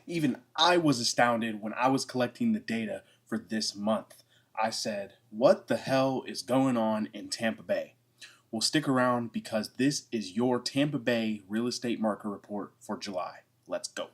Even I was astounded when I was collecting the data for this month. I said, what the hell is going on in Tampa Bay? Well, stick around because this is your Tampa Bay real estate market report for July. Let's go.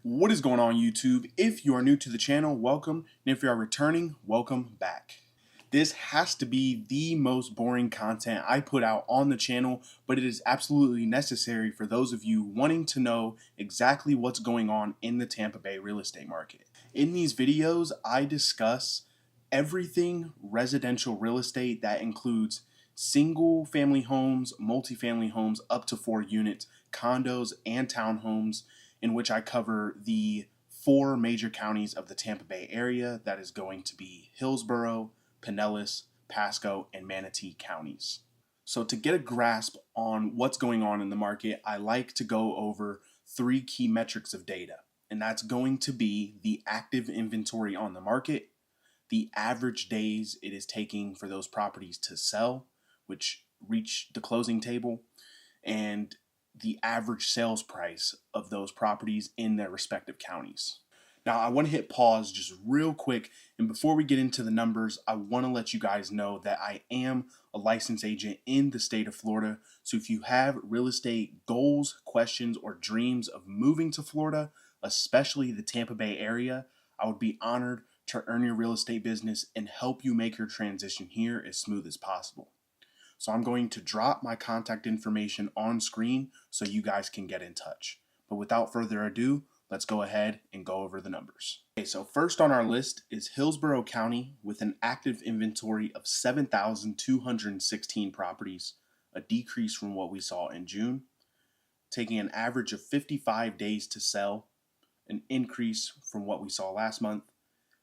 What is going on, YouTube? If you are new to the channel, welcome. And if you are returning, welcome back. This has to be the most boring content I put out on the channel, but it is absolutely necessary for those of you wanting to know exactly what's going on in the Tampa Bay real estate market. In these videos, I discuss everything residential real estate that includes single family homes, multifamily homes up to 4 units, condos, and townhomes, in which I cover the 4 major counties of the Tampa Bay area. That is going to be Hillsborough, Pinellas, Pasco, and Manatee counties. So to get a grasp on what's going on in the market, I like to go over 3 key metrics of data, and that's going to be the active inventory on the market, the average days it is taking for those properties to sell, which reach the closing table, and the average sales price of those properties in their respective counties. Now, I want to hit pause just real quick, and before we get into the numbers, I want to let you guys know that I am a licensed agent in the state of Florida. So if you have real estate goals, questions, or dreams of moving to Florida, especially the Tampa Bay area, I would be honored to earn your real estate business and help you make your transition here as smooth as possible. So I'm going to drop my contact information on screen so you guys can get in touch. But without further ado, let's go ahead and go over the numbers. Okay, so first on our list is Hillsborough County with an active inventory of 7,216 properties, a decrease from what we saw in June, taking an average of 55 days to sell, an increase from what we saw last month,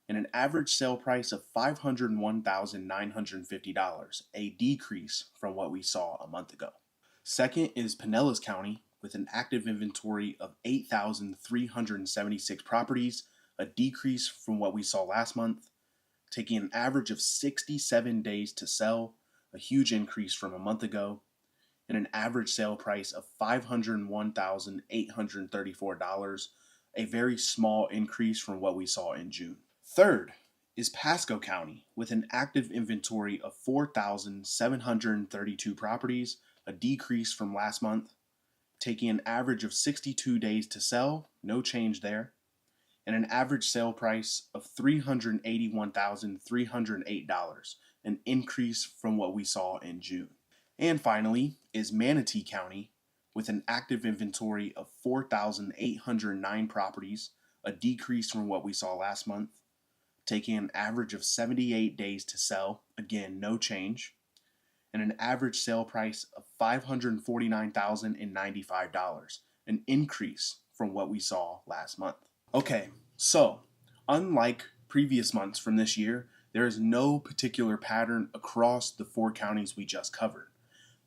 and an average sale price of $501,950, a decrease from what we saw a month ago. Second is Pinellas County with an active inventory of 8,376 properties, a decrease from what we saw last month, taking an average of 67 days to sell, a huge increase from a month ago, and an average sale price of $501,834, a very small increase from what we saw in June. Third is Pasco County with an active inventory of 4,732 properties, a decrease from last month, taking an average of 62 days to sell, no change there, and an average sale price of $381,308, an increase from what we saw in June. And finally is Manatee County with an active inventory of 4,809 properties, a decrease from what we saw last month, taking an average of 78 days to sell, again, no change, and an average sale price of $549,095, an increase from what we saw last month. Okay, so unlike previous months from this year, there is no particular pattern across the 4 counties we just covered.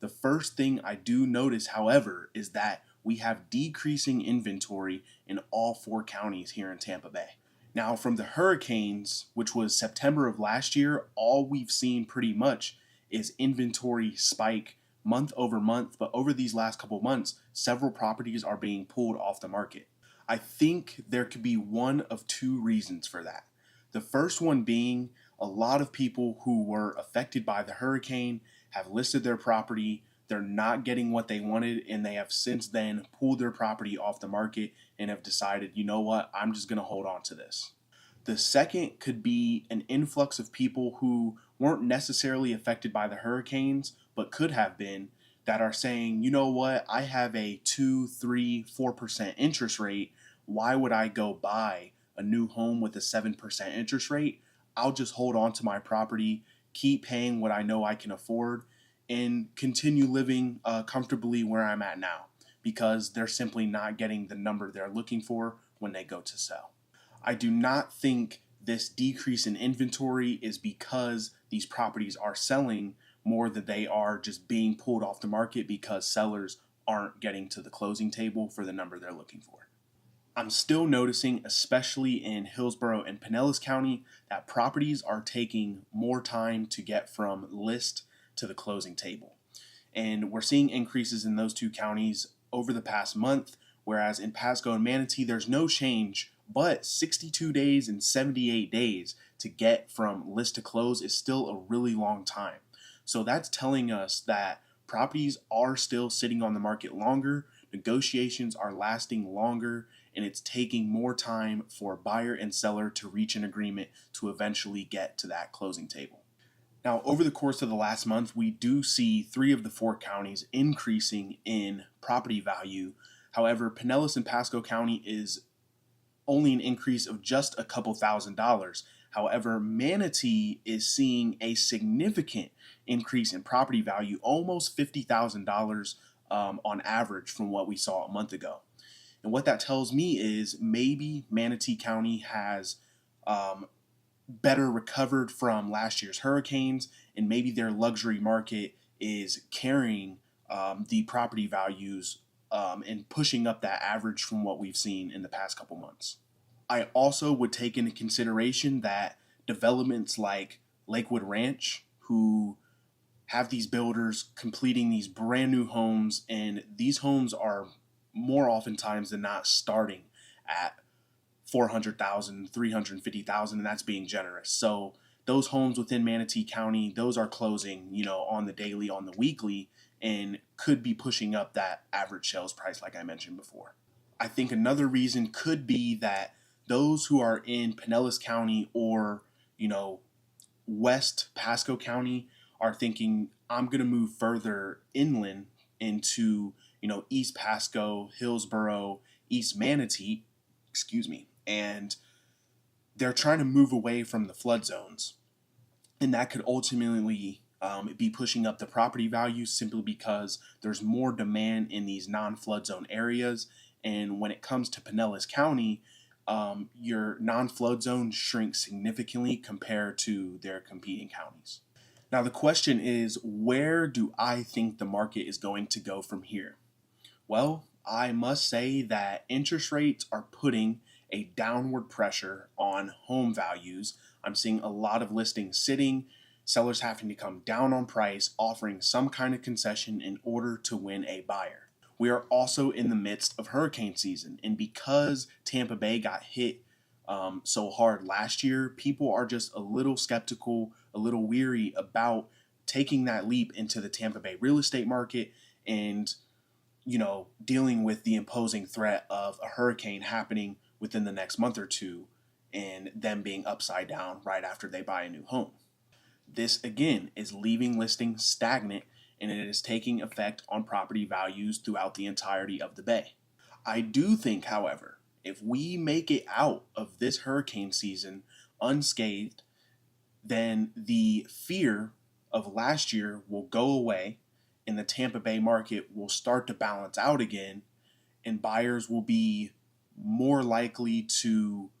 The first thing I do notice, however, is that we have decreasing inventory in all 4 counties here in Tampa Bay. Now, from the hurricanes, which was September of last year, all we've seen pretty much is inventory spike month over month, but over these last couple months, several properties are being pulled off the market. I think there could be one of 2 reasons for that. The first one being a lot of people who were affected by the hurricane have listed their property, they're not getting what they wanted, and they have since then pulled their property off the market and have decided, you know what, I'm just going to hold on to this. The second could be an influx of people who weren't necessarily affected by the hurricanes, but could have been, that are saying, you know what, I have a 2, 3, 4% interest rate. Why would I go buy a new home with a 7% interest rate? I'll just hold on to my property, keep paying what I know I can afford, and continue living comfortably where I'm at now, because they're simply not getting the number they're looking for when they go to sell. I do not think this decrease in inventory is because these properties are selling more than they are just being pulled off the market because sellers aren't getting to the closing table for the number they're looking for. I'm still noticing, especially in Hillsborough and Pinellas County, that properties are taking more time to get from list to the closing table. And we're seeing increases in those two counties over the past month, whereas in Pasco and Manatee, there's no change, but 62 days and 78 days to get from list to close is still a really long time. So that's telling us that properties are still sitting on the market longer, negotiations are lasting longer, and it's taking more time for buyer and seller to reach an agreement to eventually get to that closing table. Now, over the course of the last month, we do see 3 of the 4 counties increasing in property value. However, Pinellas and Pasco County is only an increase of just a couple $1,000s. However, Manatee is seeing a significant increase in property value, almost $50,000 on average from what we saw a month ago. And what that tells me is maybe Manatee County has better recovered from last year's hurricanes, and maybe their luxury market is carrying the property values and pushing up that average from what we've seen in the past couple months. I also would take into consideration that developments like Lakewood Ranch, who have these builders completing these brand new homes, and these homes are more oftentimes than not starting at 400,000, 350,000, and that's being generous. So those homes within Manatee County, those are closing, on the daily, on the weekly, and could be pushing up that average sales price like I mentioned before. I think another reason could be that those who are in Pinellas County or, West Pasco County are thinking, I'm going to move further inland into, East Pasco, Hillsborough, East Manatee, and they're trying to move away from the flood zones. And that could ultimately be pushing up the property value simply because there's more demand in these non-flood zone areas. And when it comes to Pinellas County, your non-flood zone shrinks significantly compared to their competing counties. Now the question is, where do I think the market is going to go from here? Well, I must say that interest rates are putting a downward pressure on home values. I'm seeing a lot of listings sitting, sellers having to come down on price, offering some kind of concession in order to win a buyer. We are also in the midst of hurricane season, and because Tampa Bay got hit so hard last year, people are just a little skeptical, a little weary about taking that leap into the Tampa Bay real estate market and dealing with the imposing threat of a hurricane happening within the next month or two and them being upside down right after they buy a new home. This again is leaving listings stagnant, and it is taking effect on property values throughout the entirety of the Bay. I do think, however, if we make it out of this hurricane season unscathed, then the fear of last year will go away and the Tampa Bay market will start to balance out again, and buyers will be more likely to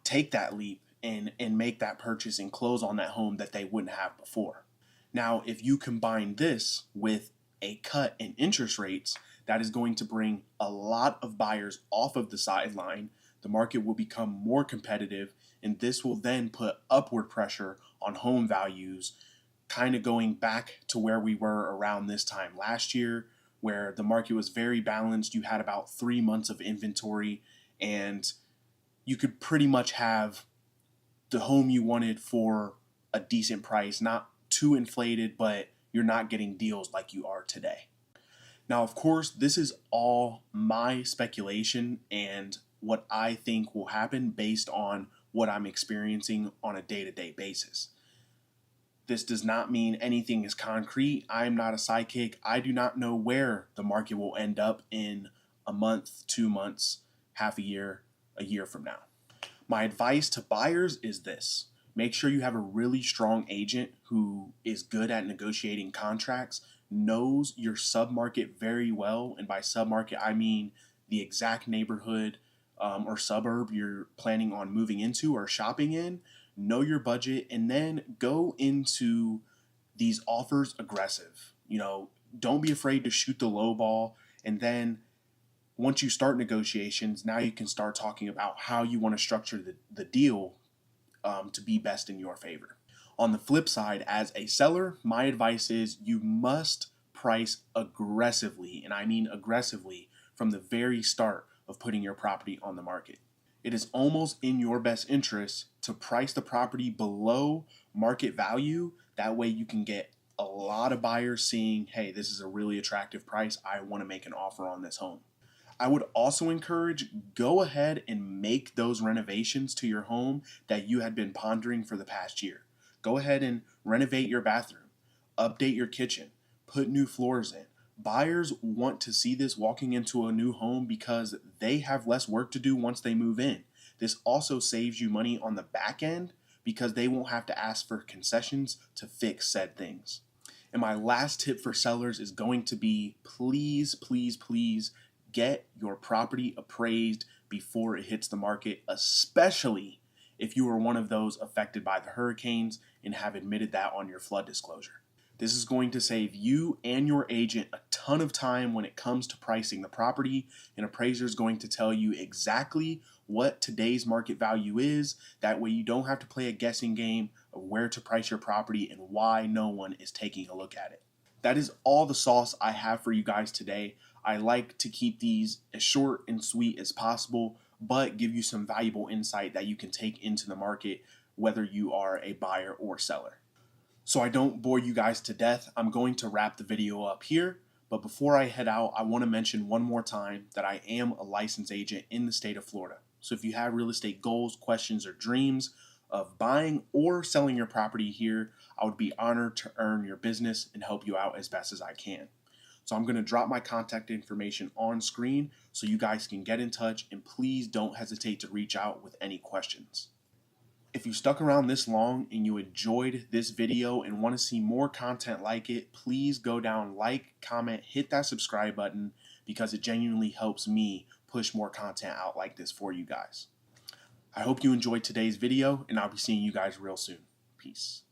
take that leap and make that purchase and close on that home that they wouldn't have before. Now, if you combine this with a cut in interest rates, that is going to bring a lot of buyers off of the sideline. The market will become more competitive, and this will then put upward pressure on home values, kind of going back to where we were around this time last year, where the market was very balanced. You had about 3 months of inventory, and you could pretty much have the home you wanted for a decent price, not too inflated, but you're not getting deals like you are today. Now, of course, this is all my speculation and what I think will happen based on what I'm experiencing on a day-to-day basis. This does not mean anything is concrete. I am not a psychic. I do not know where the market will end up in a month, 2 months, half a year from now. My advice to buyers is this: make sure you have a really strong agent who is good at negotiating contracts, knows your submarket very well. And by submarket, I mean the exact neighborhood or suburb you're planning on moving into or shopping in. Know your budget, and then go into these offers aggressive. Don't be afraid to shoot the low ball. And then once you start negotiations, now you can start talking about how you want to structure the deal to be best in your favor. On the flip side, as a seller, my advice is you must price aggressively, and I mean aggressively, from the very start of putting your property on the market. It is almost in your best interest to price the property below market value. That way you can get a lot of buyers seeing, hey, this is a really attractive price. I want to make an offer on this home. I would also encourage, go ahead and make those renovations to your home that you had been pondering for the past year. Go ahead and renovate your bathroom, update your kitchen, put new floors in. Buyers want to see this walking into a new home because they have less work to do once they move in. This also saves you money on the back end because they won't have to ask for concessions to fix said things. And my last tip for sellers is going to be, please, please, please get your property appraised before it hits the market, especially if you are one of those affected by the hurricanes and have admitted that on your flood disclosure. This is going to save you and your agent a ton of time when it comes to pricing the property. An appraiser is going to tell you exactly what today's market value is. That way you don't have to play a guessing game of where to price your property and why no one is taking a look at it. That is all the sauce I have for you guys today. I like to keep these as short and sweet as possible, but give you some valuable insight that you can take into the market, whether you are a buyer or seller. So I don't bore you guys to death, I'm going to wrap the video up here. But before I head out, I want to mention one more time that I am a licensed agent in the state of Florida. So if you have real estate goals, questions, or dreams of buying or selling your property here, I would be honored to earn your business and help you out as best as I can. So I'm going to drop my contact information on screen so you guys can get in touch, and please don't hesitate to reach out with any questions. If you stuck around this long and you enjoyed this video and want to see more content like it, please go down, like, comment, hit that subscribe button because it genuinely helps me push more content out like this for you guys. I hope you enjoyed today's video, and I'll be seeing you guys real soon. Peace.